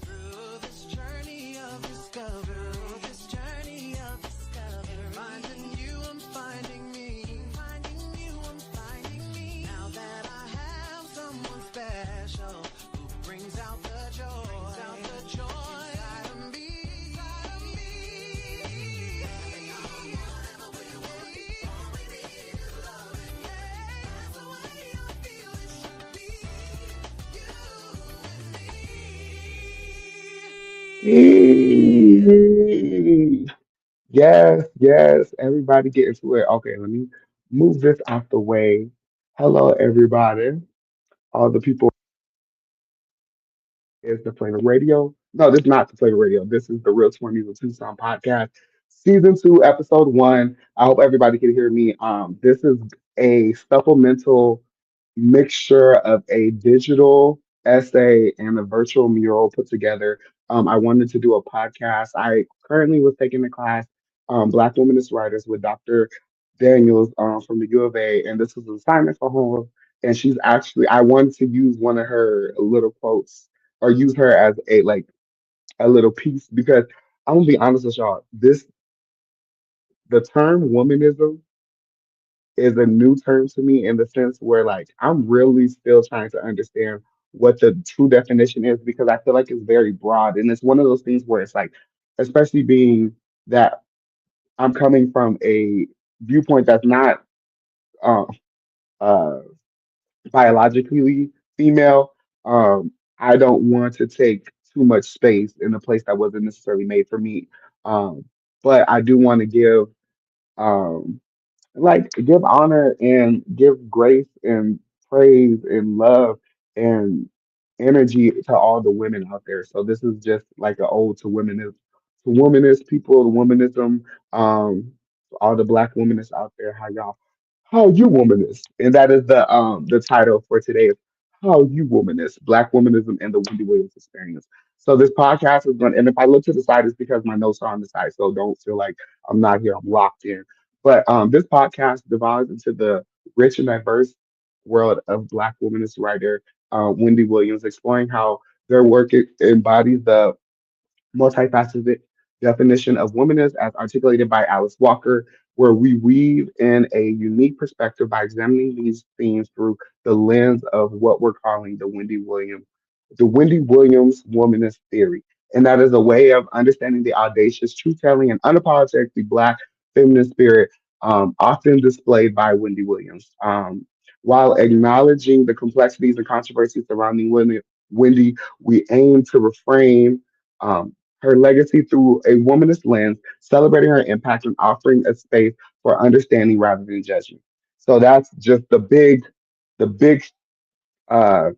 Through this journey of discovery, finding you, I'm finding me. Finding you, I'm finding me. Now that I have someone special who brings out the joy, inside of me. Yes, yes. Everybody get into it. Okay, let me move this out the way. Hello, everybody. All the people is the Flavor Radio. No, this is not the Flavor Radio. This is the Real 20s of Tucson podcast, season 2, episode 1. I hope everybody can hear me. This is a supplemental mixture of a digital essay and a virtual mural put together. I wanted to do a podcast. I currently was taking a class, Black Womanist Writers with Dr. Daniels from the U of A, and this was an assignment for homework. And she's actually, I wanted to use one of her little quotes or use her as a like a little piece because I'm gonna be honest with y'all. The term womanism is a new term to me in the sense where like I'm really still trying to understand what the true definition is because I feel like it's very broad and it's one of those things where it's like, especially being that I'm coming from a viewpoint that's not uh, uh, biologically female. I don't want to take too much space in a place that wasn't necessarily made for me. Um, but I do want to um, give honor and give grace and praise and love and energy to all the women out there. So this is just like an ode to womanist people, to womanism, all the black womanists out there. How you womanist, and that is the title for today is How You Womanist, Black Womanism and the Wendy Williams Experience. So this podcast is going, and if I look to the side, it's because my notes are on the side. So don't feel like I'm not here. I'm locked in. But this podcast divides into the rich and diverse world of Black womanist writer Wendy Williams, exploring how their work embodies the multifaceted definition of womanism as articulated by Alice Walker, where we weave in a unique perspective by examining these themes through the lens of what we're calling the Wendy Williams womanist theory. And that is a way of understanding the audacious, truth-telling, and unapologetically Black feminine spirit often displayed by Wendy Williams. While acknowledging the complexities and controversies surrounding Wendy, we aim to reframe um, her legacy through a womanist lens, celebrating her impact and offering a space for understanding rather than judgment. So that's just the big, uh,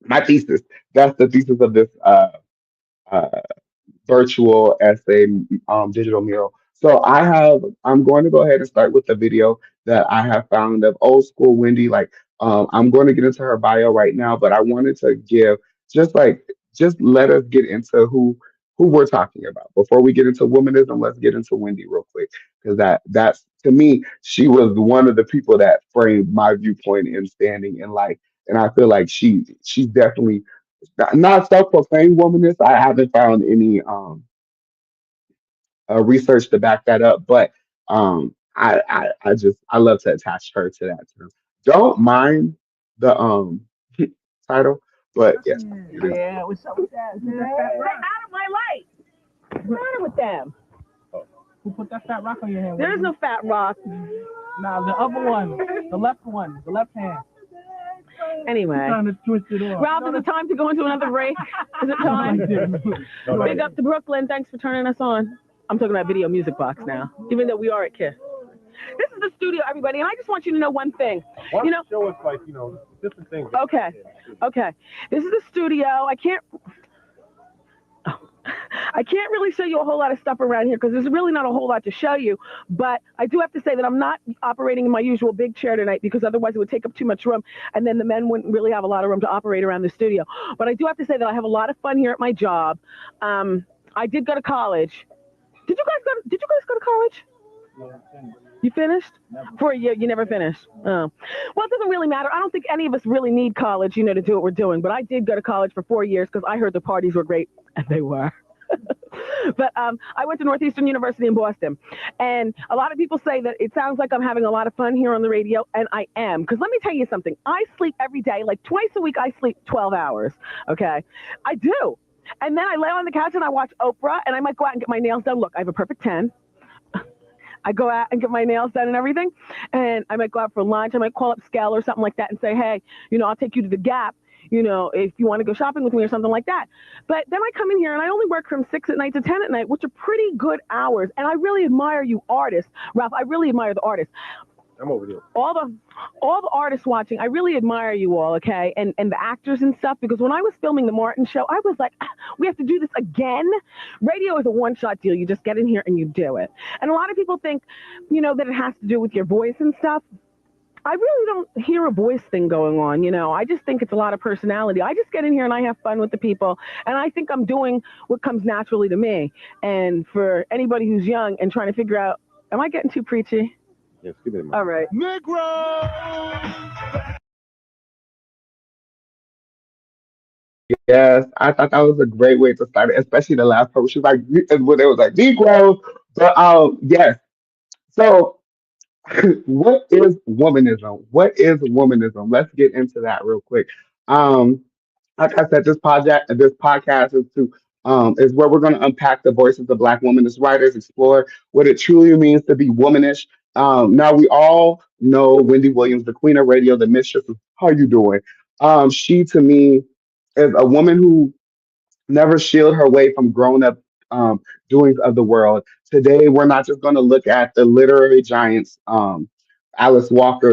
my thesis. That's the thesis of this uh, virtual essay digital mural. So I'm going to go ahead and start with the video that I have found of old school Wendy. Like I'm going to get into her bio right now, but I wanted to give just like just let us get into who we're talking about. Before we get into womanism, let's get into Wendy real quick. Because that's to me, she was one of the people that framed my viewpoint in standing in life. And I feel like she's definitely not self-proclaimed womanist. I haven't found any research to back that up, but I love to attach her to that term. Don't mind the title, but yeah, it is. Yeah, what's up with that? Get out of my light. What's the matter with them? Who put that fat rock on your hand? There is no fat rock. Nah, the other one, the left hand. Anyway, Trying to twist it off. Ralph, is it time to go into another break? Is it time? Big up to Brooklyn. Thanks for turning us on. I'm talking about Video Music Box now, even though we are at KISS. This is the studio, everybody, and I just want you to know one thing. Why don't you show us, like, different things? Okay. This is the studio. I can't really show you a whole lot of stuff around here because there's really not a whole lot to show you. But I do have to say that I'm not operating in my usual big chair tonight because otherwise it would take up too much room, and then the men wouldn't really have a lot of room to operate around the studio. But I do have to say that I have a lot of fun here at my job. I did go to college. Did you guys go to college? You finished? Never. For a year, you never finished. Oh. Well, it doesn't really matter. I don't think any of us really need college, to do what we're doing. But I did go to college for 4 years because I heard the parties were great, and they were. But I went to Northeastern University in Boston, and a lot of people say that it sounds like I'm having a lot of fun here on the radio, and I am. Because let me tell you something. I sleep every day, like twice a week. I sleep 12 hours. Okay, I do. And then I lay on the couch and I watch Oprah, and I might go out and get my nails done. Look, I have a perfect 10. I go out and get my nails done and everything. And I might go out for lunch. I might call up Scale or something like that and say, hey, I'll take you to the Gap, if you want to go shopping with me or something like that. But then I come in here and I only work from 6 at night to 10 at night, which are pretty good hours. And I really admire you artists, Ralph. I really admire the artists. I'm over here. All the artists watching, I really admire you all, okay, and the actors and stuff. Because when I was filming the Martin show, I was like, we have to do this again. Radio is a one-shot deal. You just get in here and you do it. And a lot of people think, that it has to do with your voice and stuff. I really don't hear a voice thing going on. I just think it's a lot of personality. I just get in here and I have fun with the people, and I think I'm doing what comes naturally to me. And for anybody who's young and trying to figure out, am I getting too preachy? Yes, give me the mic. All right. Yes, I thought that was a great way to start it, especially the last part. She was like, when it was like Negro. But yes. So, what is womanism? What is womanism? Let's get into that real quick. Um, like I said, this podcast is where we're going to unpack the voices of Black womanist writers, explore what it truly means to be womanish. Now we all know Wendy Williams, the queen of radio, the mistress of how you doing. She to me is a woman who never shield her way from grown up doings of the world. Today, we're not just going to look at the literary giants, Alice Walker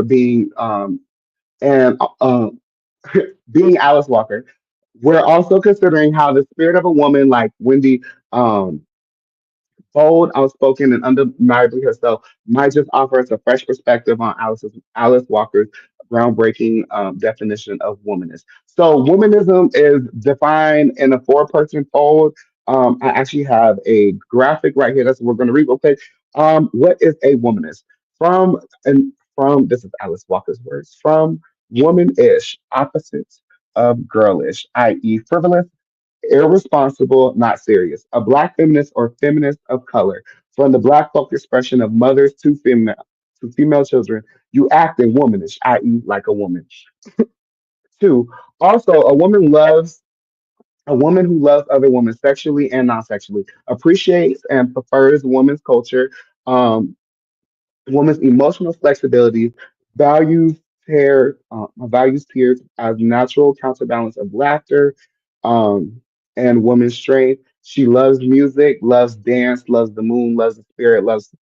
and being Alice Walker. We're also considering how the spirit of a woman like Wendy um, bold, outspoken, and undeniably herself, might just offer us a fresh perspective on Alice Walker's groundbreaking definition of womanist. So, womanism is defined in a four-person fold. I actually have a graphic right here. That's what we're going to read. Okay, what is a womanist? From this is Alice Walker's words. From womanish, opposites of girlish, i.e., frivolous, irresponsible, not serious. A black feminist or feminist of color. From the black folk expression of mothers to female children, you act in womanish, i.e., like a woman. Two, also a woman who loves other women sexually and non-sexually, appreciates and prefers women's culture, um, woman's emotional flexibility, values values tears as natural counterbalance of laughter, um, and woman's strength. She loves music, loves dance, loves the moon, loves the spirit, loves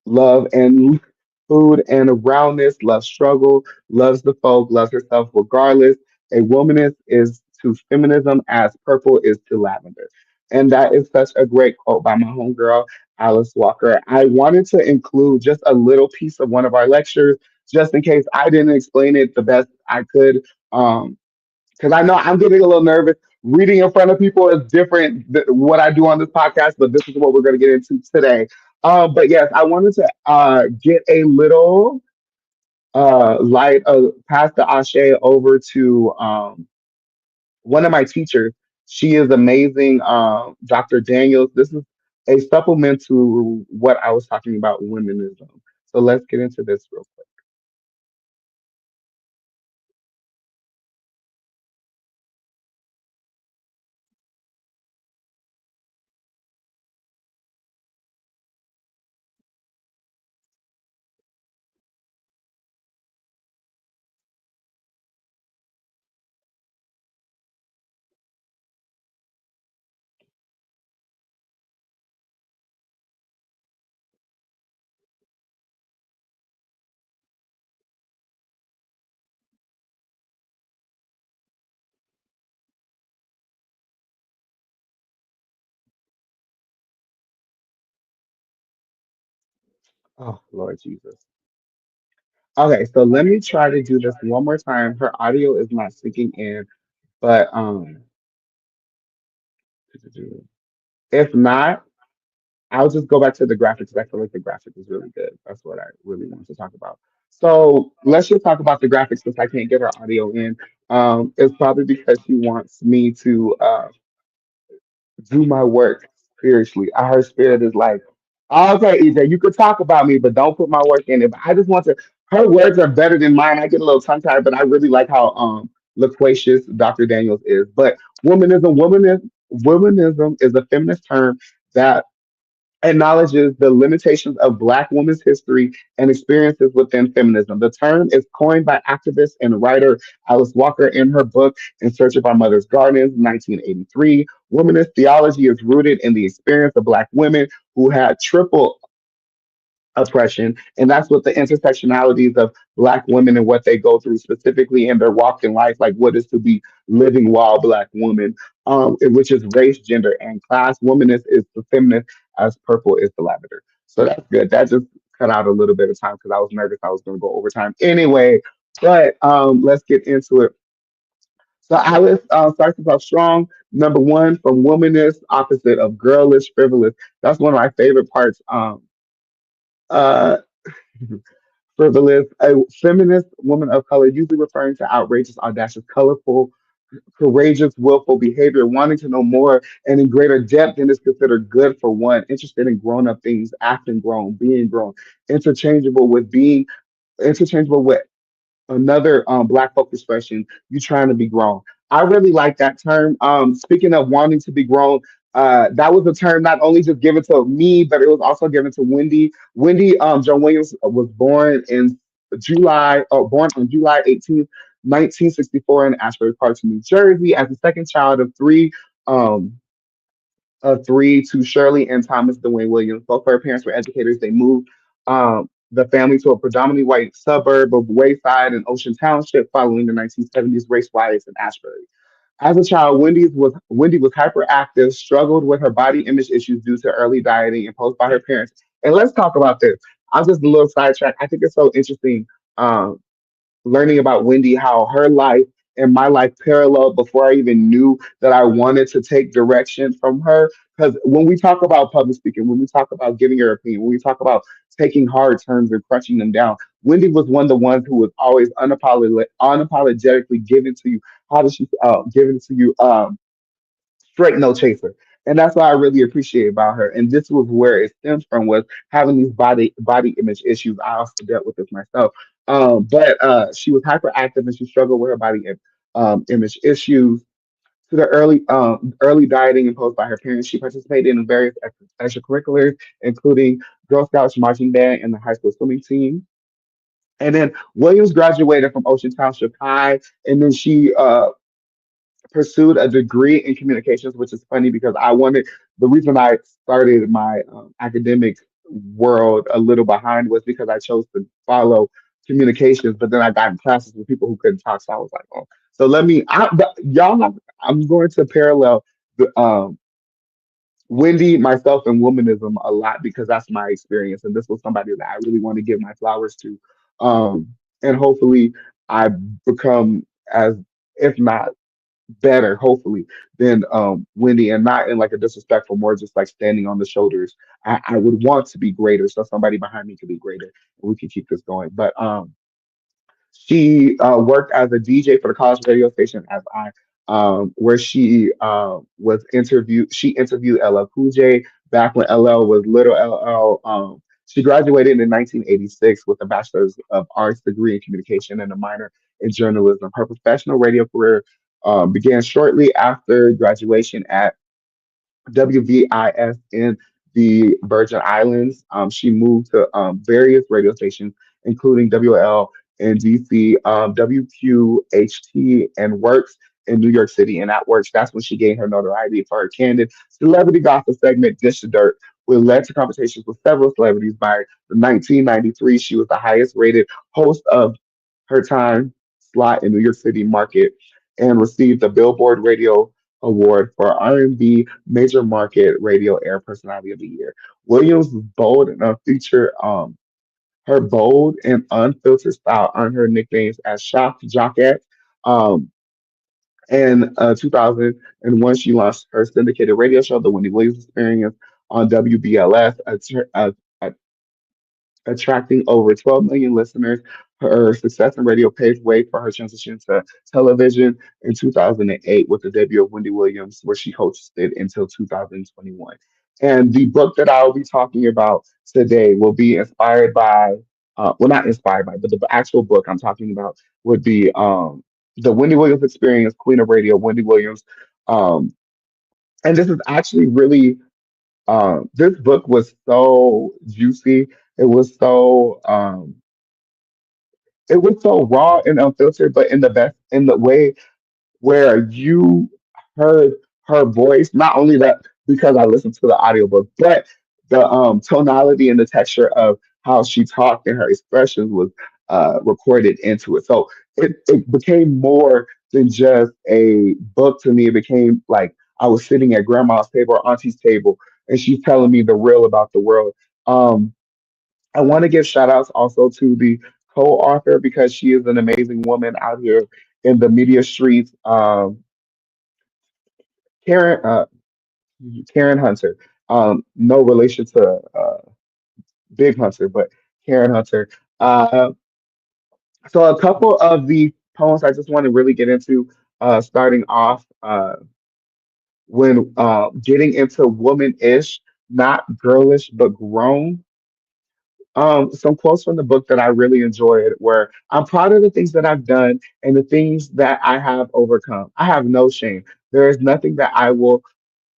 love and food and aroundness, loves struggle, loves the folk, loves herself regardless. A womanist is to feminism as purple is to lavender. And that is such a great quote by my homegirl, Alice Walker. I wanted to include just a little piece of one of our lectures, just in case I didn't explain it the best I could. Because I know I'm getting a little nervous. Reading in front of people is different than what I do on this podcast, but this is what we're going to get into today. But yes, I wanted to get a little light of Pastor Ashe over to one of my teachers. She is amazing, Dr. Daniels. This is a supplement to what I was talking about womenism. So let's get into this real quick. Oh, Lord Jesus. Okay, so let me try to do this one more time. Her audio is not syncing in, but if not, I'll just go back to the graphics. I feel like the graphic is really good. That's what I really want to talk about. So let's just talk about the graphics since I can't get her audio in. It's probably because she wants me to do my work spiritually. Her spirit is like, okay, EJ, you could talk about me, but don't put my work in it. But I just want to. Her words are better than mine. I get a little tongue tied, but I really like how loquacious Dr. Daniels is. But womanism is a feminist term that acknowledges the limitations of Black women's history and experiences within feminism. The term is coined by activist and writer Alice Walker in her book In Search of Our Mother's Gardens, 1983. Womanist theology is rooted in the experience of Black women who had triple oppression. And that's what the intersectionalities of Black women and what they go through specifically in their walk in life, like what is to be living while Black woman, which is race, gender, and class. Womanist is the feminist, as purple is the lavender. So that's good. That just cut out a little bit of time because I was nervous I was going to go over time anyway. But let's get into it. So Alice starts us off strong. Number one, from womanist, opposite of girlish, frivolous. That's one of my favorite parts. Uh, Frivolous, a feminist woman of color, usually referring to outrageous, audacious, colorful, courageous, willful behavior, wanting to know more and in greater depth than is considered good for one, interested in grown up things, acting grown, being grown, interchangeable with being interchangeable with another black folk expression, you trying to be grown. I really like that term. Speaking of wanting to be grown, that was a term not only just given to me, but it was also given to Wendy. Wendy Joan Williams was born in born on July 18th, 1964 in Ashbury Park, New Jersey, as the second child um, of three to Shirley and Thomas Dwayne Williams. Both her parents were educators. They moved the family to a predominantly white suburb of Wayside and Ocean Township following the 1970s race riots in Ashbury. As a child, Wendy was hyperactive, struggled with her body image issues due to early dieting imposed by her parents. And let's talk about this. I'm just a little sidetrack. I think it's so interesting. Um, Learning about Wendy, how her life and my life paralleled before I even knew that I wanted to take direction from her. Because when we talk about public speaking, when we talk about giving your opinion, when we talk about taking hard turns and crunching them down, Wendy was one of the ones who was always unapologetically given to you. How did she give it to you? Straight no chaser. And that's what I really appreciate about her. And this was where it stems from, was having these body image issues. I also dealt with this myself. But she was hyperactive and she struggled with her image issues. To the early dieting imposed by her parents, she participated in various extracurriculars, including Girl Scouts, marching band, and the high school swimming team. And then Williams graduated from Ocean Township High, and then she pursued a degree in communications, which is funny because the reason I started my academic world a little behind was because I chose to follow communications, but then I got in classes with people who couldn't talk. So I was like, oh, so I'm going to parallel the, Wendy, myself, and womanism a lot because that's my experience. And this was somebody that I really want to give my flowers to. Um, and hopefully I become as, if not better, hopefully, than Wendy, and not in like a disrespectful, more just like standing on the shoulders. I would want to be greater, so somebody behind me could be greater, and we can keep this going. But she worked as a DJ for the college radio station as where she was interviewed. She interviewed LL Cool J back when LL was little LL. She graduated in 1986 with a bachelor's of arts degree in communication and a minor in journalism. Her professional radio career began shortly after graduation at WVIS in the Virgin Islands. She moved to various radio stations, including WL in DC, WQHT, and Works in New York City. And at Works, that's when she gained her notoriety for her candid celebrity gossip segment, Dish the Dirt, which led to conversations with several celebrities. By 1993, she was the highest rated host of her time slot in New York City market and received the Billboard Radio Award for R&B Major Market Radio Air Personality of the Year. Williams was bold and featured her bold and unfiltered style earned her nicknames as Shock Jockette. Um, in 2001, she launched her syndicated radio show, The Wendy Williams Experience, on WBLS, attracting over 12 million listeners. Her success in radio paved way for her transition to television in 2008 with the debut of Wendy Williams, where she hosted until 2021. And the book that I will be talking about today will be inspired by, well, not inspired by, but the actual book I'm talking about would be The Wendy Williams Experience, Queen of Radio, Wendy Williams. Um, and this is actually really this book was so juicy. It was so it was so raw and unfiltered, but in the way where you heard her voice. Not only that, because I listened to the audiobook, but the tonality and the texture of how she talked and her expressions was recorded into it. So it became more than just a book to me. It became like I was sitting at grandma's table or auntie's table, and she's telling me the real about the world. Um, I want to give shout outs also to the co-author because she is an amazing woman out here in the media streets. Karen Karen Hunter. No relation to Big Hunter, but Karen Hunter. Uh, so a couple of the poems I just want to really get into. Starting off when getting into woman-ish, not girlish but grown. Some quotes from the book that I really enjoyed were I'm proud of the things that I've done and the things that I have overcome. I have no shame. There is nothing that I will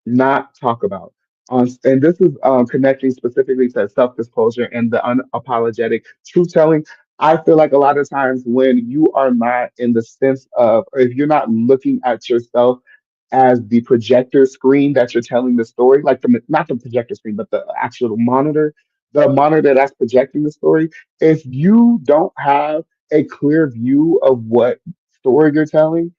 not talk about. And this is connecting specifically to self disclosure and the unapologetic truth telling. I feel like a lot of times when you are not in the sense of, or if you're not looking at yourself as the projector screen that you're telling the story, like not the projector screen, but the actual monitor, the monitor that's projecting the story. If you don't have a clear view of what story you're telling,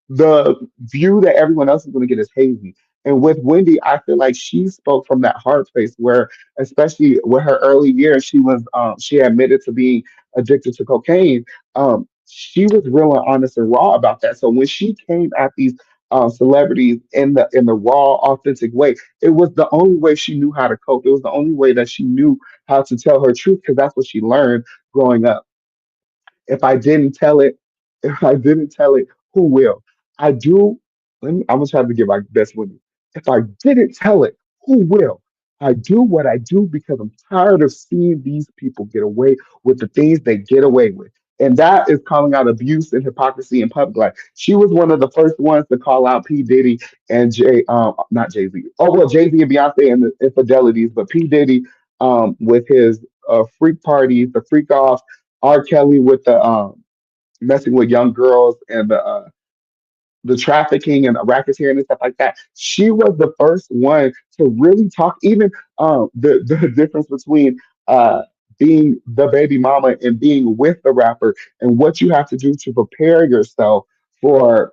the view that everyone else is going to get is hazy. And with Wendy, I feel like she spoke from that hard place where, especially with her early years, she admitted to being addicted to cocaine. She was real and honest and raw about that. So when she came at these celebrities in the raw, authentic way, it was the only way she knew how to cope. It was the only way that she knew how to tell her truth because that's what she learned growing up. If I didn't tell it, if I didn't tell it, who will? I do. I'm gonna try to get my best with you. If I didn't tell it, who will? I do what I do because I'm tired of seeing these people get away with the things they get away with. And that is calling out abuse and hypocrisy in public life. She was one of the first ones to call out P. Diddy and not Jay Z. Oh, well, Jay Z and Beyonce and the infidelities, but P. Diddy with his freak parties, the freak offs, R. Kelly with the messing with young girls and the trafficking and the racketeering and stuff like that. She was the first one to really talk, even the difference between being the baby mama and being with the rapper and what you have to do to prepare yourself for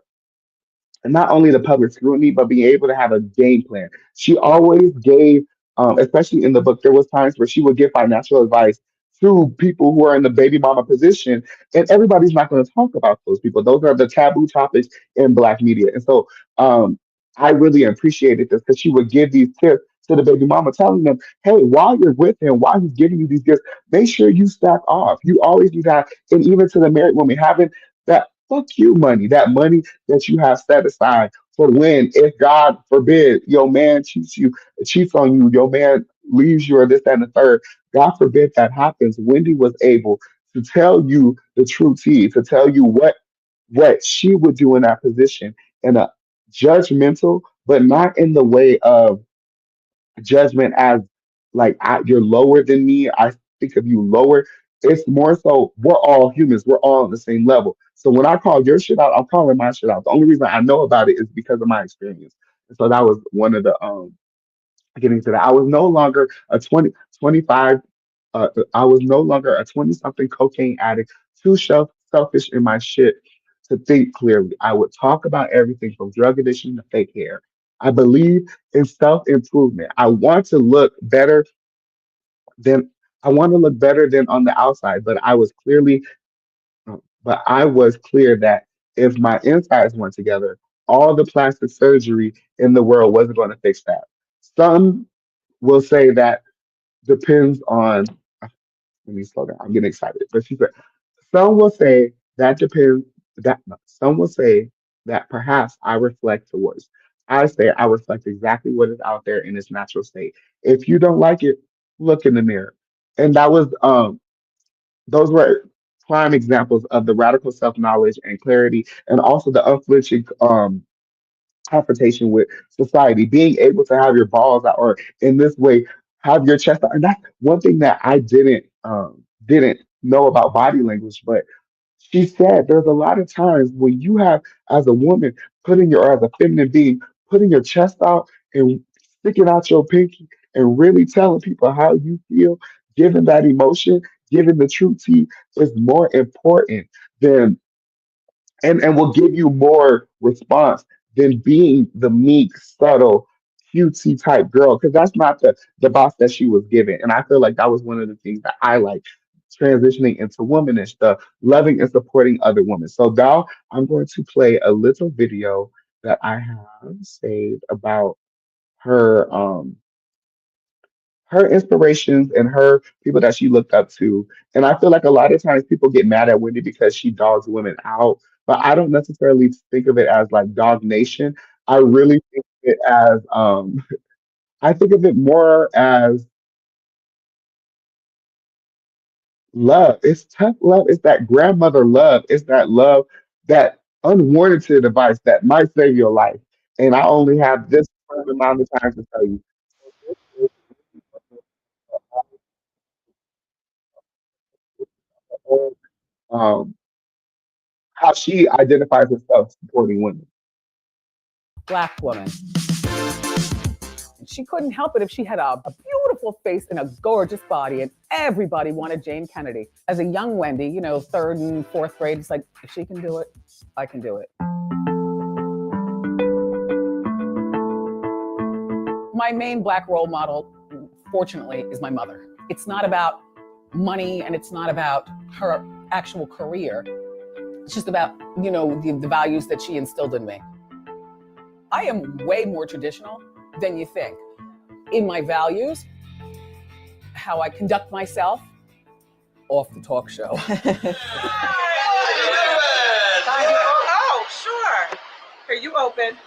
not only the public scrutiny, but being able to have a game plan. She always gave, especially in the book, there was times where she would give financial advice to people who are in the baby mama position, and everybody's not going to talk about those people. Those are the taboo topics in Black media, and so I really appreciated this because she would give these tips to the baby mama, telling them, "Hey, while you're with him, while he's giving you these gifts, make sure you stack off. You always need that." And even to the married woman, having that fuck you money, that money that you have set aside for when, if God forbid, your man cheats on you, your man leaves you, or this, that, and the third. God forbid that happens. Wendy was able to tell you the true tea, to tell you what she would do in that position in a judgmental, but not in the way of judgment as like you're lower than me. I think of you lower. It's more so we're all humans. We're all on the same level. So when I call your shit out, I'm calling my shit out. The only reason I know about it is because of my experience. And so that was one of the getting to that. I was no longer a 25. I was no longer a 20 something cocaine addict, too selfish in my shit to think clearly. I would talk about everything from drug addiction to fake hair. I believe in self improvement. Than I want to look better than on the outside, but I was clear that if my insides weren't together, all the plastic surgery in the world wasn't going to fix that. Some will say that depends on. Let me slow down. I'm getting excited. But she said, some will say that depends. That no, some will say that perhaps I reflect towards. I say I reflect exactly what is out there in its natural state. If you don't like it, look in the mirror. And that was those were prime examples of the radical self knowledge and clarity, and also the unflinching confrontation with society, being able to have your balls out, or in this way, have your chest out. And that's one thing that I didn't know about body language, but she said there's a lot of times when you have, as a woman, as a feminine being, putting your chest out and sticking out your pinky and really telling people how you feel, giving that emotion, giving the truth to you is more important than and will give you more response than being the meek, subtle, cutesy type girl. Because that's not the boss that she was given. And I feel like that was one of the things that I like transitioning into womanish, the loving and supporting other women. So now I'm going to play a little video that I have saved about her her inspirations and her people that she looked up to. And I feel like a lot of times people get mad at Wendy because she dogs women out, but I don't necessarily think of it as like dog nation. I really think of it as I think of it more as love. It's tough love. It's that grandmother love. It's that love, that unwarranted advice that might save your life. And I only have this amount of time to tell you. Um, how she identifies herself supporting women. Black woman. She couldn't help it if she had a beautiful face and a gorgeous body, and everybody wanted Jane Kennedy. As a young Wendy, you know, third and fourth grade, it's like, if she can do it, I can do it. My main Black role model, fortunately, is my mother. It's not about money and it's not about her actual career. It's just about, you know, the values that she instilled in me. I am way more traditional than you think in my values, how I conduct myself off the talk show. Oh, sure. Here, you open.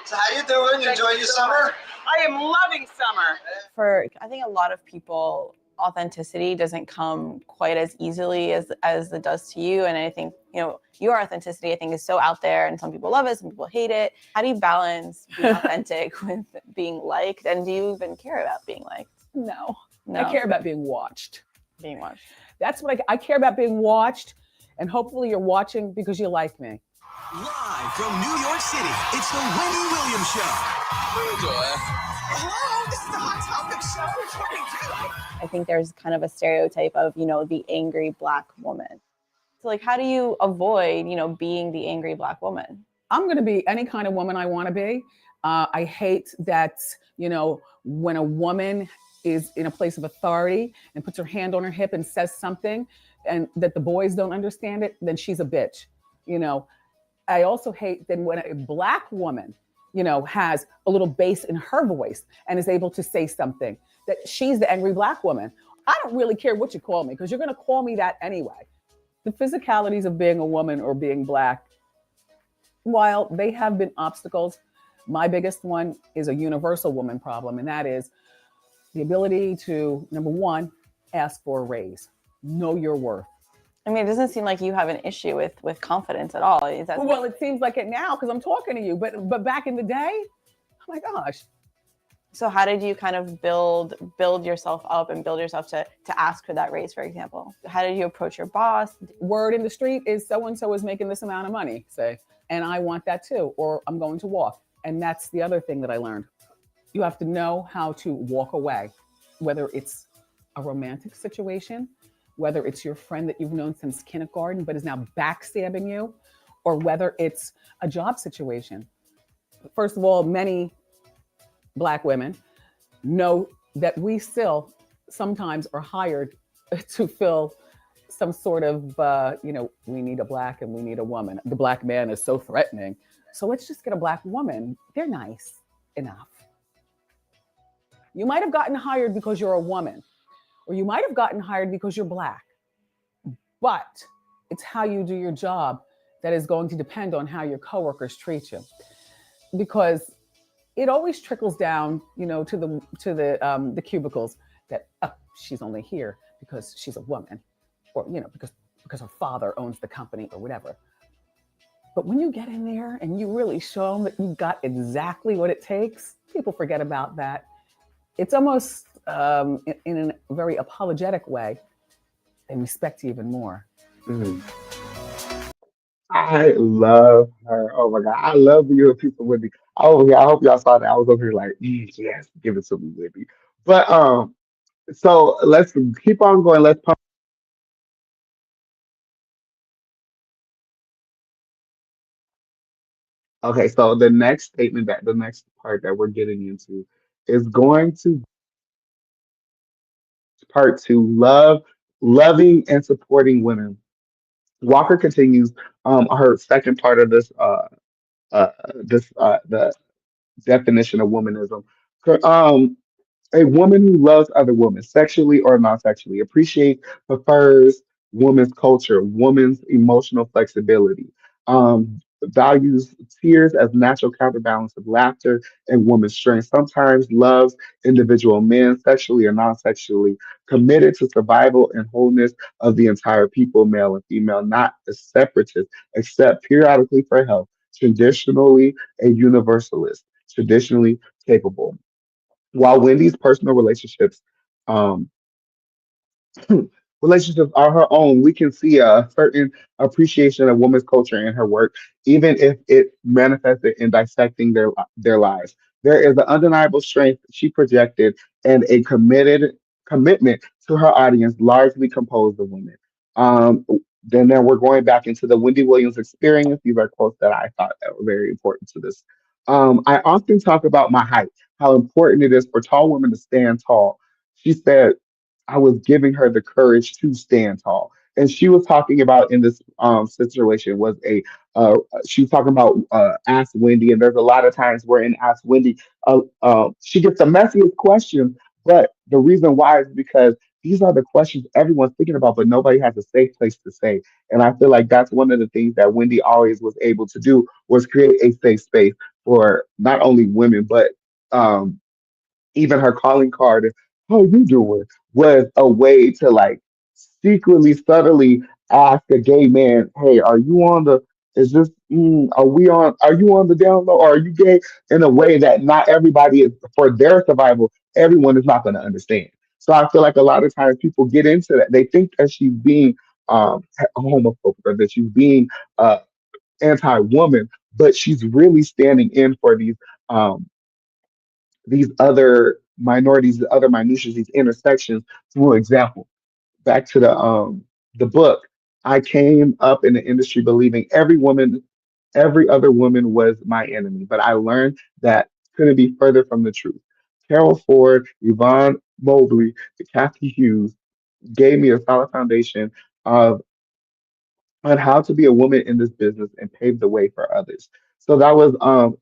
So how you doing? You enjoying your summer? I am loving summer. For I think a lot of people, authenticity doesn't come quite as easily as it does to you. And I think, you know, your authenticity, I think, is so out there, and some people love it, some people hate it. How do you balance being authentic with being liked? And do you even care about being liked? No. No. I care about being watched. Being watched. That's what I care about, being watched. And hopefully you're watching because you like me. Live from New York City, it's the Wendy Williams Show. Hello, this is the Hot Topic Show. I think there's kind of a stereotype of, you know, the angry Black woman. So like, how do you avoid, you know, being the angry Black woman? I'm going to be any kind of woman I want to be. I hate that, you know, when a woman is in a place of authority and puts her hand on her hip and says something and that the boys don't understand it, then she's a bitch. You know, I also hate that when a Black woman, you know, has a little bass in her voice and is able to say something, that she's the angry Black woman. I don't really care what you call me because you're going to call me that anyway. The physicalities of being a woman or being Black, while they have been obstacles, my biggest one is a universal woman problem, and that is the ability to, number one, ask for a raise. Know your worth. I mean, it doesn't seem like you have an issue with confidence at all. Is that Well, it seems like it now because I'm talking to you, but back in the day, oh my gosh. So how did you kind of build yourself up and build yourself to ask for that raise, for example? How did you approach your boss? Word in the street is so-and-so is making this amount of money, say, and I want that too, or I'm going to walk. And that's the other thing that I learned. You have to know how to walk away, whether it's a romantic situation, whether it's your friend that you've known since kindergarten but is now backstabbing you, or whether it's a job situation. First of all, many Black women know that we still sometimes are hired to fill some sort of, you know, we need a Black and we need a woman. The Black man is so threatening. So let's just get a Black woman. They're nice enough. You might have gotten hired because you're a woman, or you might have gotten hired because you're black, but it's how you do your job that is going to depend on how your coworkers treat you. Because it always trickles down, to the cubicles that she's only here because she's a woman, or because her father owns the company or whatever. But when you get in there and you really show them that you got exactly what it takes, people forget about that. It's almost in a very apologetic way, they respect you even more. Mhm. I love her. Oh my God. I love you and people with me. Oh yeah, I hope y'all saw that. I was over here like, yes, give it to me, Wendy. But so let's keep on going. Let's pump. Okay, so the next part that we're getting into is going to part two, loving and supporting women. Walker continues her second part of uh the definition of womanism. Um A woman who loves other women, sexually or non-sexually, appreciates, prefers woman's culture, woman's emotional flexibility, values tears as natural counterbalance of laughter and woman's strength. Sometimes loves individual men, sexually or non-sexually, committed to survival and wholeness of the entire people, male and female, not as separatists, except periodically for help. Traditionally a universalist, traditionally capable. While Wendy's personal um, relationships are her own, we can see a certain appreciation of women's culture in her work, even if it manifested in dissecting their lives. There is an undeniable strength she projected and a commitment to her audience, largely composed of women. Um, then we're going back into the Wendy Williams experience. These are quotes that I thought that were very important to this. I often talk about my height, how important it is for tall women to stand tall. She said, I was giving her the courage to stand tall. And she was talking about in this situation was she was talking about Ask Wendy, and there's a lot of times where in Ask Wendy, she gets the messiest questions, but the reason why is because these are the questions everyone's thinking about, but nobody has a safe place to say. And I feel like that's one of the things that Wendy always was able to do was create a safe space for not only women, but um, even her calling card, how you doing, was a way to like secretly, subtly ask a gay man, hey, are you on the, is this, are you on the down low, or are you gay, in a way that not everybody is, for their survival, everyone is not going to understand. So I feel like a lot of times people get into that. They think that she's being homophobic, or that she's being uh, anti-woman, but she's really standing in for um, these other minorities, the other minutiae, these intersections. For example, back to the book, I came up in the industry believing every other woman was my enemy, but I learned that couldn't be further from the truth. Carol Ford, Yvonne Mobley, Kathy Hughes gave me a solid foundation of on how to be a woman in this business and pave the way for others. So that was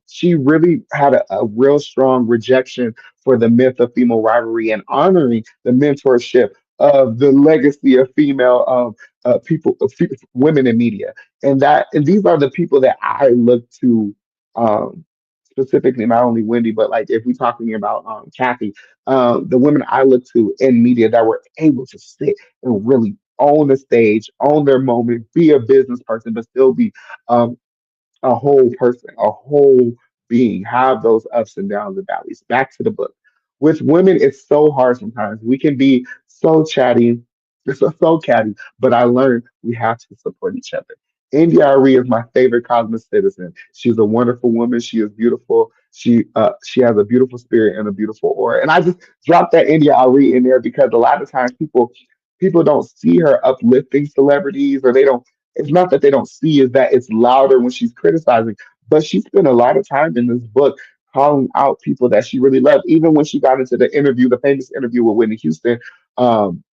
she really had a real strong rejection for the myth of female rivalry and honoring the mentorship of the legacy of female people women in media. And these are the people that I look to specifically, not only Wendy, but like if we're talking about Kathy, the women I look to in media that were able to sit and really own the stage, own their moment, be a business person, but still be um, a whole person, a whole being, have those ups and downs and valleys. Back to the book. With women, it's so hard sometimes. We can be so chatty, so catty, but I learned we have to support each other. India Arie is my favorite cosmic citizen. She's a wonderful woman. She is beautiful. She has a beautiful spirit and a beautiful aura. And I just dropped that India Arie in there because a lot of times people don't see her uplifting celebrities, or they don't, it's not that they don't see, is that it's louder when she's criticizing. But she spent a lot of time in this book calling out people that she really loved. Even when she got into the famous interview with Whitney Houston, um,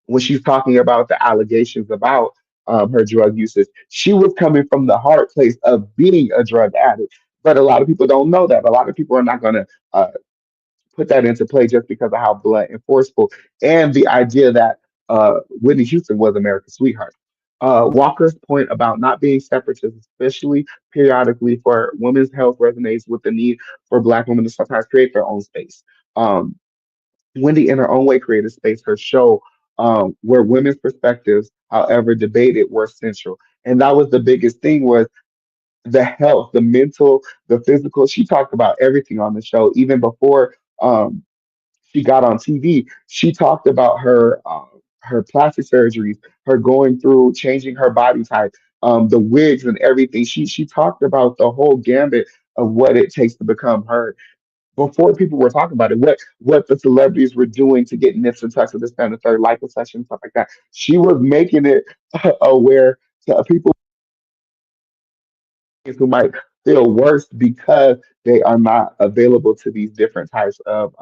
when she's talking about the allegations about her drug usage, she was coming from the hard place of being a drug addict. But a lot of people don't know that. A lot of people are not going to put that into play just because of how blunt and forceful, and the idea that Whitney Houston was America's sweetheart. Walker's point about not being separatist, especially periodically for women's health, resonates with the need for Black women to sometimes create their own space. Um, Wendy, in her own way, created space. Her show, where women's perspectives, however debated, were central, and that was the biggest thing, was the health, the mental, the physical. She talked about everything on the show, even before um, she got on TV. She talked about her plastic surgeries, her going through changing her body type, the wigs and everything. She talked about the whole gambit of what it takes to become her before people were talking about it. What the celebrities were doing to get nips and tucks of this and the third, liposuction, stuff like that. She was making it aware to people who might feel worse because they are not available to these different types of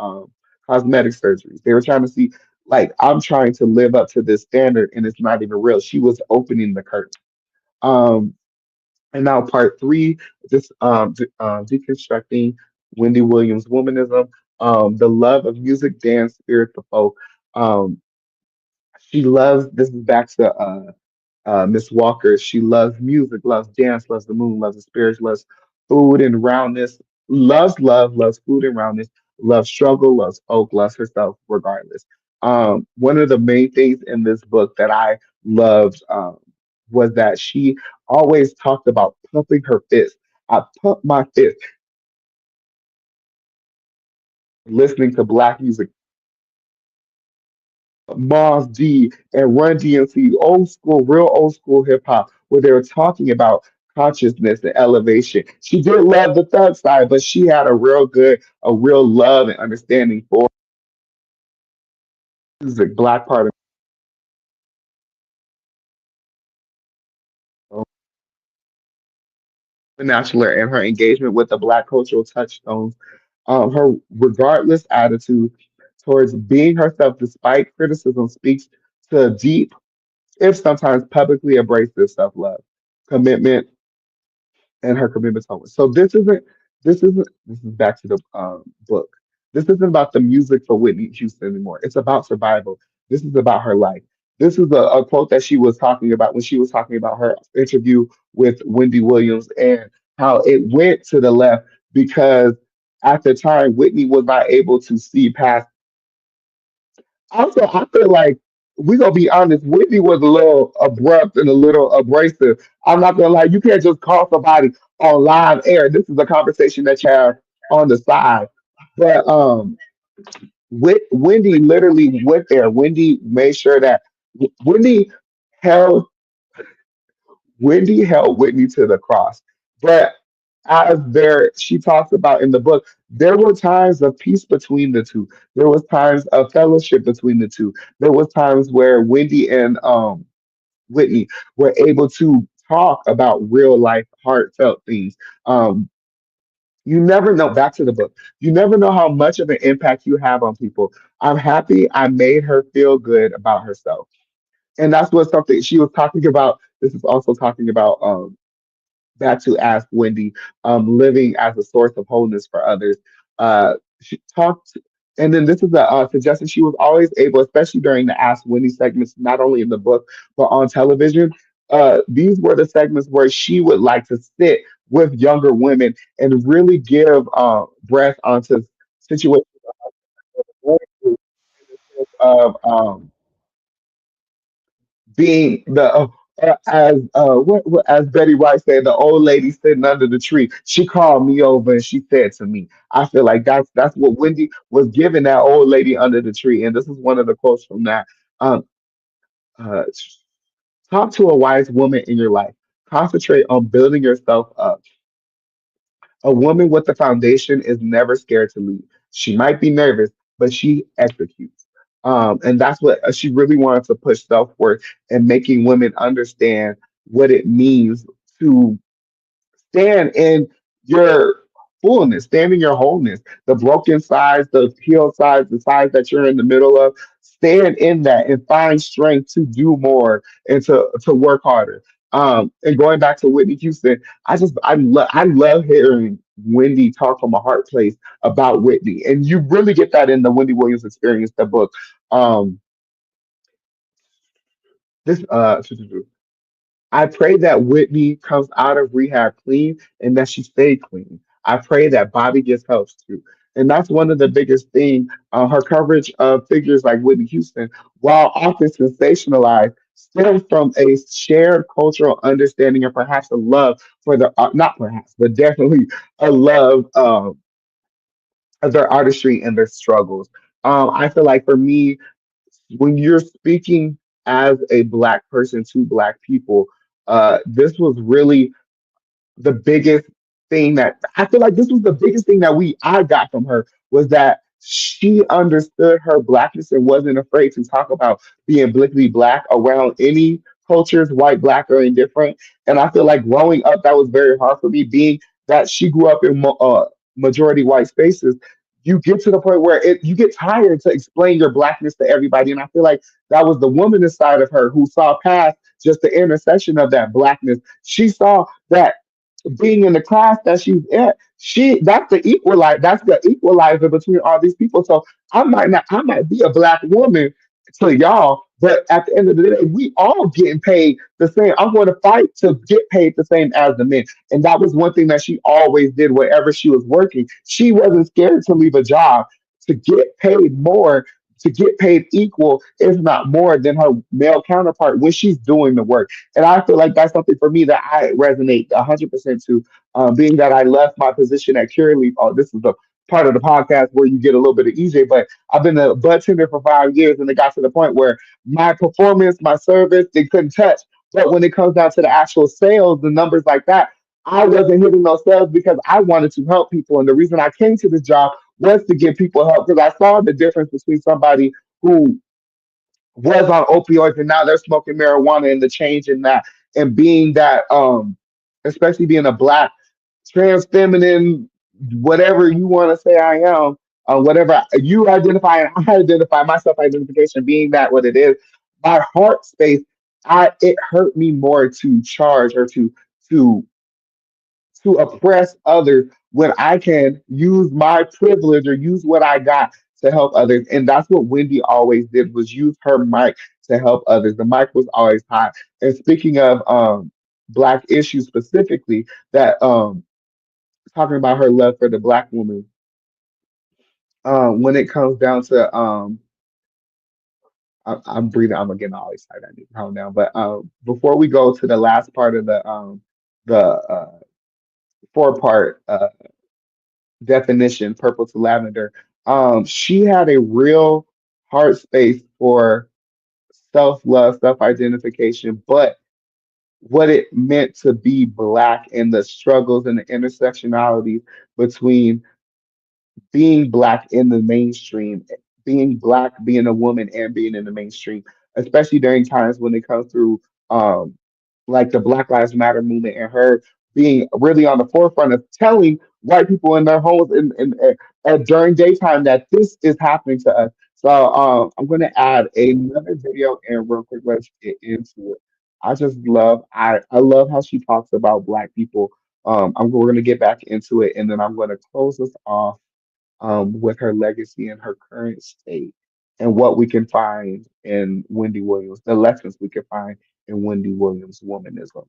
cosmetic surgeries. They were trying to see, like, I'm trying to live up to this standard and it's not even real. She was opening the curtain. Um, and now part three, this deconstructing Wendy Williams' womanism, the love of music, dance, spirit, the folk. Um, she loves, this is back to Miss Walker. She loves music, loves dance, loves the moon, loves the spirits, loves food and roundness, loves love, loves food and roundness, loves struggle, loves folk, loves herself regardless. One of the main things in this book that I loved was that she always talked about pumping her fist. I pump my fist listening to black music, Mos D and Run DMC, old school, real old school hip hop, where they were talking about consciousness and elevation. She did love the thug side, but she had a real love and understanding for music, black part of vernacular, and her engagement with the black cultural touchstones. Her regardless attitude towards being herself despite criticism speaks to deep, if sometimes publicly abrasive self love, commitment, and her commitment to homeless. So this is back to the book. This isn't about the music for Whitney Houston anymore. It's about survival. This is about her life. This is a quote that she was talking about when she was talking about her interview with Wendy Williams and how it went to the left because at the time Whitney was not able to see past. Also, I feel like we gonna be honest. Whitney was a little abrupt and a little abrasive. I'm not gonna lie. You can't just call somebody on live air. This is a conversation that you have on the side. But Wendy literally went there. Wendy made sure that Wendy held Wendy held Whitney to the cross. But as there she talks about in the book, there were times of peace between the two. There was times of fellowship between the two. There was times where Wendy and Whitney were able to talk about real life, heartfelt things. Um, you never know. Back to the book. You never know how much of an impact you have on people. I'm happy I made her feel good about herself, and that's what something she was talking about. This is also talking about back to Ask Wendy, living as a source of wholeness for others. She talked, and then this is a suggestion. She was always able, especially during the Ask Wendy segments, not only in the book but on television. These were the segments where she would like to sit with younger women and really give breath onto situations of being the as Betty White said, the old lady sitting under the tree. She called me over and she said to me, I feel like that's what Wendy was giving that old lady under the tree. And this is one of the quotes from that. Um, uh, talk to a wise woman in your life. Concentrate on building yourself up. A woman with a foundation is never scared to lead. She might be nervous, but she executes. And that's what she really wanted to push self worth and making women understand what it means to stand in your fullness, stand in your wholeness, the broken sides, the healed sides, the sides that you're in the middle of. Stand in that and find strength to do more and to work harder. And going back to Whitney Houston, I love hearing Wendy talk from a heart place about Whitney, and you really get that in the Wendy Williams Experience, the book. Um, this I pray that Whitney comes out of rehab clean and that she stay clean. I pray that Bobby gets help too. And that's one of the biggest things. Her coverage of figures like Whitney Houston, while often sensationalized, stems from a shared cultural understanding and perhaps a love for the, not perhaps, but definitely a love of their artistry and their struggles. I feel like for me, when you're speaking as a Black person to Black people, this was really the biggest thing that I feel like this was the biggest thing that I got from her was that she understood her blackness and wasn't afraid to talk about being blatantly Black around any cultures, white, Black, or indifferent. And I feel like growing up, that was very hard for me, being that she grew up in majority white spaces. You get to the point where you get tired to explain your blackness to everybody. And I feel like that was the womanist side of her who saw past just the intersection of that blackness. She saw that being in the class that she's in, that's the equalizer between all these people. So I might be a Black woman to y'all, but at the end of the day, we all getting paid the same. I'm going to fight to get paid the same as the men. And that was one thing that she always did wherever she was working. She wasn't scared to leave a job to get paid more, to get paid equal, if not more, than her male counterpart when she's doing the work. And I feel like that's something for me that I resonate 100% to, being that I left my position at Curaleaf. Oh, this is the part of the podcast where you get a little bit of EJ, but I've been a bud tender for 5 years, and it got to the point where my performance, my service, they couldn't touch. But when it comes down to the actual sales, the numbers like that, I wasn't hitting those sales because I wanted to help people. And the reason I came to this job was to give people help because I saw the difference between somebody who was on opioids and now they're smoking marijuana and the change in that, and being that especially being a Black trans feminine, whatever you want to say I am, whatever you identify and I identify, my self identification being that what it is, my heart space, it hurt me more to charge or to to oppress others when I can use my privilege or use what I got to help others. And that's what Wendy always did, was use her mic to help others. The mic was always hot. And speaking of Black issues specifically, that talking about her love for the Black woman, when it comes down to I'm breathing, I'm getting all excited, I need to calm down. But before we go to the last part of the 4 part definition, purple to lavender, she had a real heart space for self-love, self-identification, but what it meant to be Black and the struggles and the intersectionality between being Black in the mainstream, being Black, being a woman, and being in the mainstream, especially during times when it comes through like the Black Lives Matter movement, and her being really on the forefront of telling white people in their homes and during daytime that this is happening to us. So I'm going to add another video in real quick. Let's get into it. I love how she talks about Black people. We're going to get back into it, and then I'm going to close us off with her legacy and her current state, and what we can find in Wendy Williams, the lessons we can find in Wendy Williams' womanism.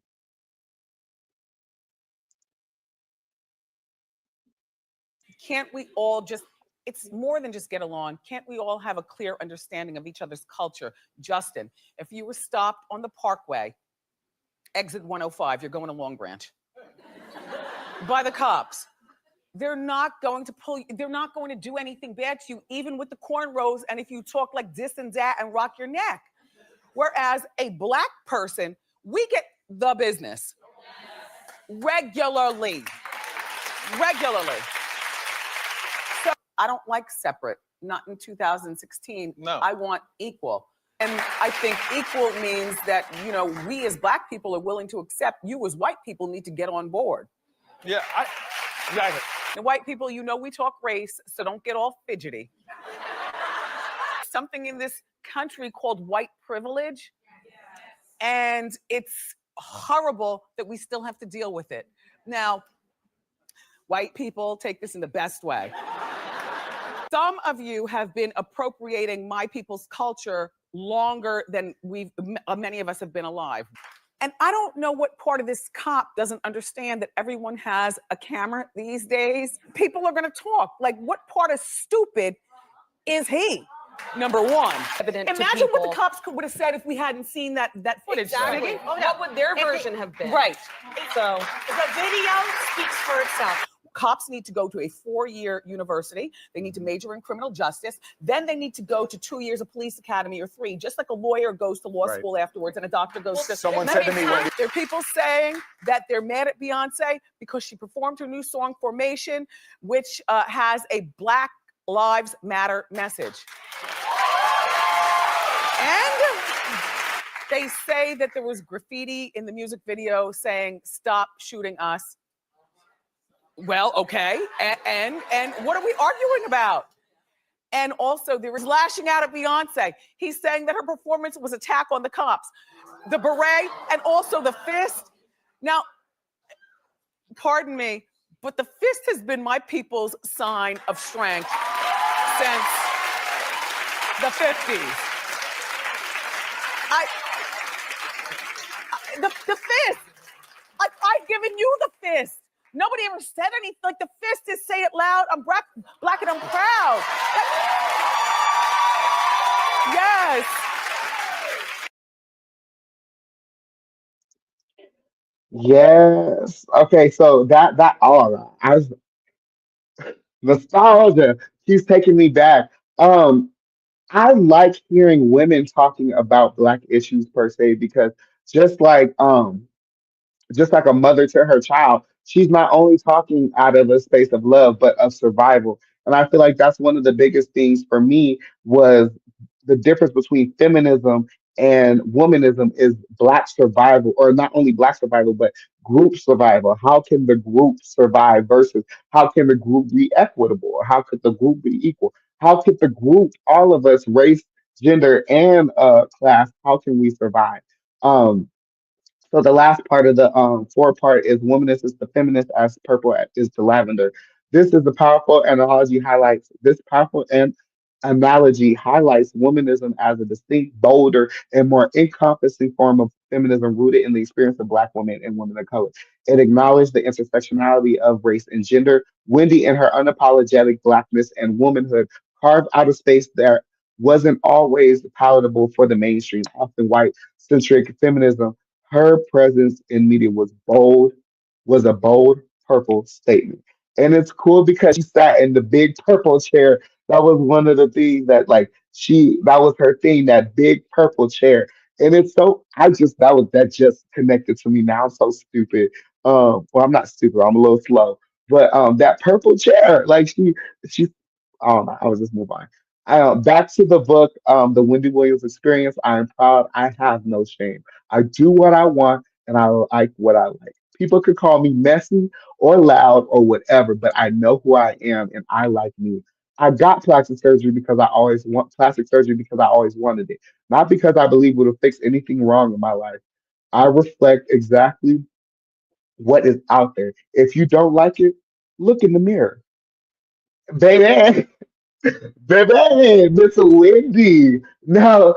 Can't we all just, it's more than just get along. Can't we all have a clear understanding of each other's culture? Justin, if you were stopped on the Parkway, exit 105, you're going to Long Branch, by the cops, they're not going to pull you, they're not going to do anything bad to you, even with the cornrows, and if you talk like this and that and rock your neck. Whereas a Black person, we get the business regularly. Regularly. So I don't like separate, not in 2016. No. I want equal. And I think equal means that, you know, we as Black people are willing to accept, you as white people need to get on board. Yeah, exactly. And white people, you know, we talk race, so don't get all fidgety. Something in this country called white privilege, and it's horrible that we still have to deal with it. Now, white people take this in the best way. Some of you have been appropriating my people's culture longer than many of us have been alive. And I don't know what part of this cop doesn't understand that everyone has a camera these days. People are gonna talk. Like, what part of stupid is he? Number one. Imagine what the cops would have said if we hadn't seen that footage. Exactly. Oh, What would their version have been? Right. So The video speaks for itself. Cops need to go to a 4-year university. They need to major in criminal justice. Then they need to go to 2 years of police academy or 3, just like a lawyer goes to law school afterwards and a doctor goes to. Someone said to me, Wendy. There are people saying that they're mad at Beyonce because she performed her new song Formation, which has a Black Lives Matter message. And they say that there was graffiti in the music video saying, "Stop shooting us." Well, okay, and what are we arguing about? And also, there was lashing out at Beyonce. He's saying that her performance was attack on the cops. The beret and also the fist. Now, pardon me, but the fist has been my people's sign of strength since the 50s. The fist. I've given you the fist. Nobody ever said anything. Like, the fist is say it loud. I'm black and I'm proud. Yes. Yes. Okay, so that all I was nostalgia keeps taking me back. I like hearing women talking about Black issues per se because just like just like a mother to her child, she's not only talking out of a space of love, but of survival. And I feel like that's one of the biggest things for me was the difference between feminism and womanism is Black survival, or not only Black survival, but group survival. How can the group survive versus how can the group be equitable? Or how could the group be equal? How could the group, all of us, race, gender, and class, how can we survive? So the last part of the 4 part is womanist is the feminist as purple is the lavender. This is the powerful analogy highlights this powerful analogy highlights womanism as a distinct, bolder, and more encompassing form of feminism rooted in the experience of Black women and women of color. It acknowledged the intersectionality of race and gender. Wendy, in her unapologetic Blackness and womanhood, carved out a space that wasn't always palatable for the mainstream, often white centric feminism. Her presence in media was a bold purple statement. And it's cool because she sat in the big purple chair. That was one of the things that that was her thing, that big purple chair. And it's so that just connected to me now. I'm so stupid. Well, I'm not stupid, I'm a little slow. But that purple chair, like she I don't know, I was just move on. Back to the book, the Wendy Williams Experience. I am proud. I have no shame. I do what I want and I like what I like. People could call me messy or loud or whatever, but I know who I am and I like me. I got plastic surgery because I always wanted it, not because I believe it would have fixed anything wrong in my life. I reflect exactly what is out there. If you don't like it, look in the mirror. Baby, baby, Miss Wendy. Now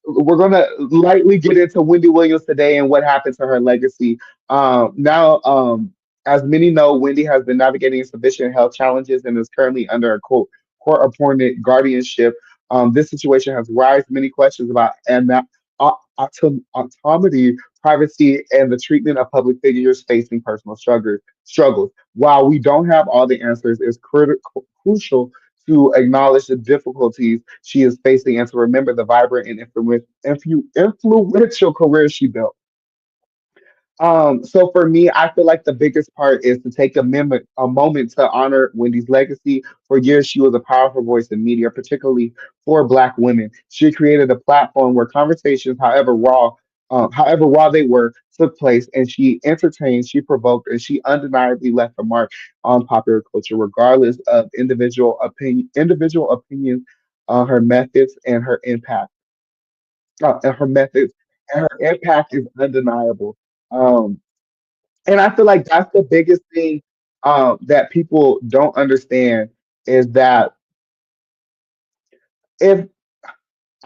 we're gonna lightly get into Wendy Williams today and what happened to her legacy. As many know, Wendy has been navigating sufficient health challenges and is currently under a court-appointed guardianship. This situation has raised many questions about autonomy, privacy, and the treatment of public figures facing personal struggles. While we don't have all the answers, it's crucial to acknowledge the difficulties she is facing and to remember the vibrant and influential career she built. So for me, I feel like the biggest part is to take a moment to honor Wendy's legacy. For years, she was a powerful voice in media, particularly for Black women. She created a platform where conversations, however raw they were, took place, and she entertained, she provoked, and she undeniably left a mark on popular culture, regardless of individual opinions, her methods, and her impact. And her impact is undeniable. Um, and I feel like that's the biggest thing that people don't understand is that if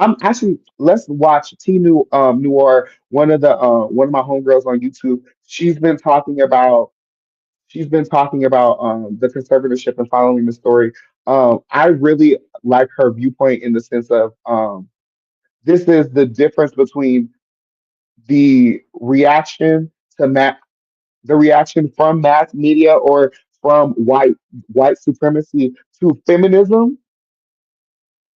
I'm actually let's watch T Noir, one of my homegirls on YouTube. She's been talking about the conservatorship and following the story. I really like her viewpoint in the sense of this is the difference between the reaction to the reaction from mass media or from white supremacy to feminism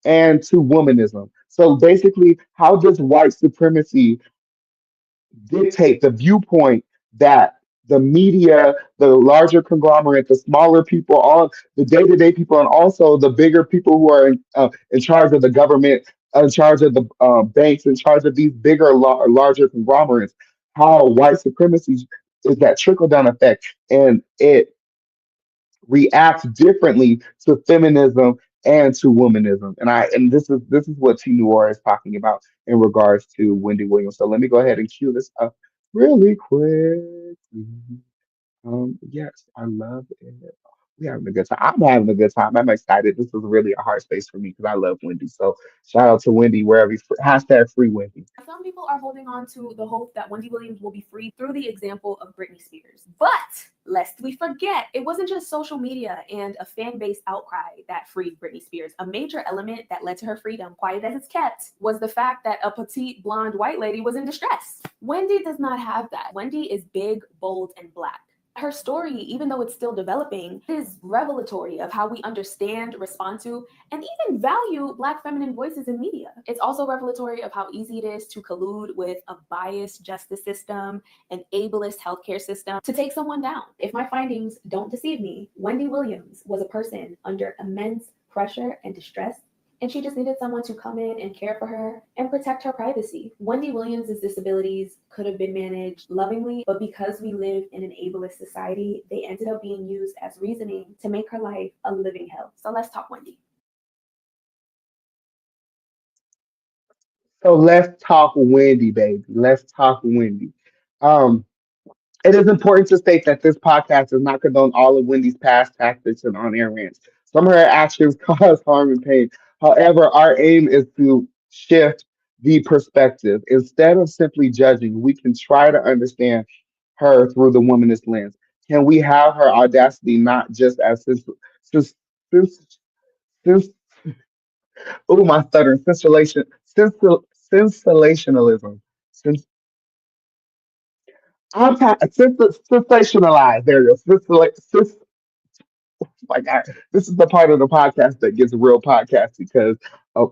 and to womanism. So basically, how does white supremacy dictate the viewpoint that the media, the larger conglomerate, the smaller people, all the day-to-day people, and also the bigger people who are in charge of the government, in charge of the banks, in charge of these bigger, larger conglomerates, how white supremacy is that trickle-down effect, and it reacts differently to feminism and to womanism. And this is what T. Noir is talking about in regards to Wendy Williams. So let me go ahead and cue this up really quick. Yes, I love it. We're having a good time. I'm having a good time. I'm excited. This is really a hard space for me because I love Wendy. So shout out to Wendy wherever you hashtag free Wendy. Some people are holding on to the hope that Wendy Williams will be freed through the example of Britney Spears. But lest we forget, it wasn't just social media and a fan base outcry that freed Britney Spears. A major element that led to her freedom, quiet as it's kept, was the fact that a petite blonde white lady was in distress. Wendy does not have that. Wendy is big, bold, and black. Her story, even though it's still developing, is revelatory of how we understand, respond to, and even value Black feminine voices in media. It's also revelatory of how easy it is to collude with a biased justice system, an ableist healthcare system, to take someone down. If my findings don't deceive me, Wendy Williams was a person under immense pressure and distress, and she just needed someone to come in and care for her and protect her privacy. Wendy Williams' disabilities could have been managed lovingly, but because we live in an ableist society, they ended up being used as reasoning to make her life a living hell. So let's talk Wendy. So let's talk Wendy, baby. Let's talk Wendy. Um, It is important to state that this podcast does not condone all of Wendy's past tactics and on air rants. Some of her actions cause harm and pain. However, our aim is to shift the perspective. Instead of simply judging, we can try to understand her through the womanist lens. Can we have her audacity not just as since, since, since oh my stuttering sensationalism. Since sensationalized. There you go. Like this is the part of the podcast that gets real podcast because a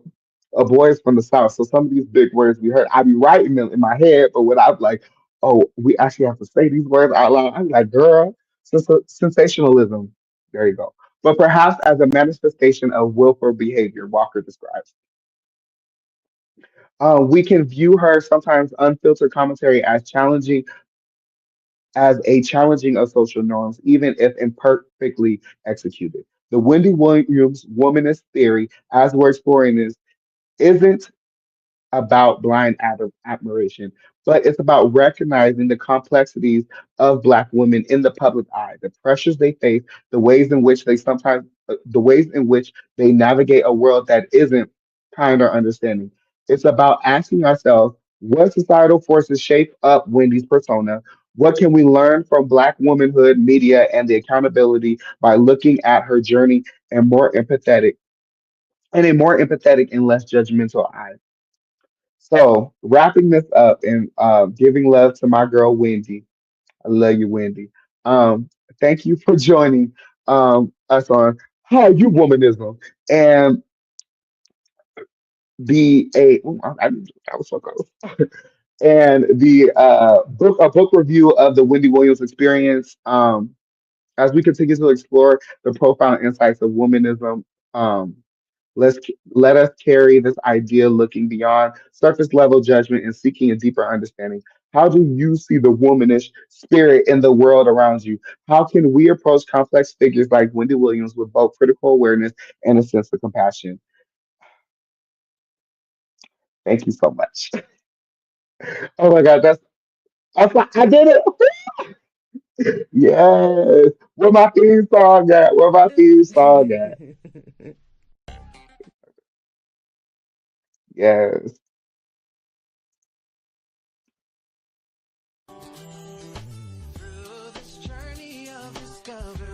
boy is from the south. So some of these big words we heard, I be writing them in my head, but when I'm like, oh, we actually have to say these words out loud, I'm like, girl, sensationalism. There you go. But perhaps as a manifestation of willful behavior, Walker describes. We can view her sometimes unfiltered commentary as a challenging of social norms, even if imperfectly executed. The Wendy Williams womanist theory, as we're exploring this, isn't about blind admiration, but it's about recognizing the complexities of Black women in the public eye, the pressures they face, the ways in which they navigate a world that isn't kind or understanding. It's about asking ourselves what societal forces shape up Wendy's persona. What can we learn from Black womanhood, media, and the accountability by looking at her journey and more empathetic and a more empathetic and less judgmental eye? So, wrapping this up and giving love to my girl Wendy. I love you, Wendy. Thank you for joining us on How You Womanism and the a. Ooh, I was so close. And the book review of the Wendy Williams experience. As we continue to explore the profound insights of womanism, um, let us carry this idea looking beyond surface level judgment and seeking a deeper understanding. How do you see the womanish spirit in the world around you? How can we approach complex figures like Wendy Williams with both critical awareness and a sense of compassion? Thank you so much. Oh my God, I was like, I did it. Yes. Where my theme song at? Where my theme song at? Yes. Through this journey of discovery,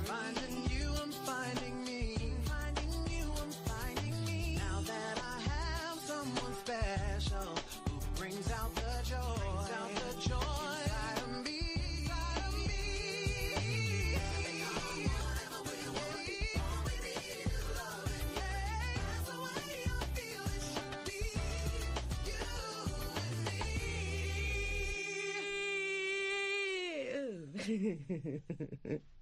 finding you, I'm finding me, finding you, I'm finding me. Now that I have someone special who brings out the joy, inside of me, inside of me. Whatever way you want it, all we need is love, and yeah, that's the way I feel it should be. You and me.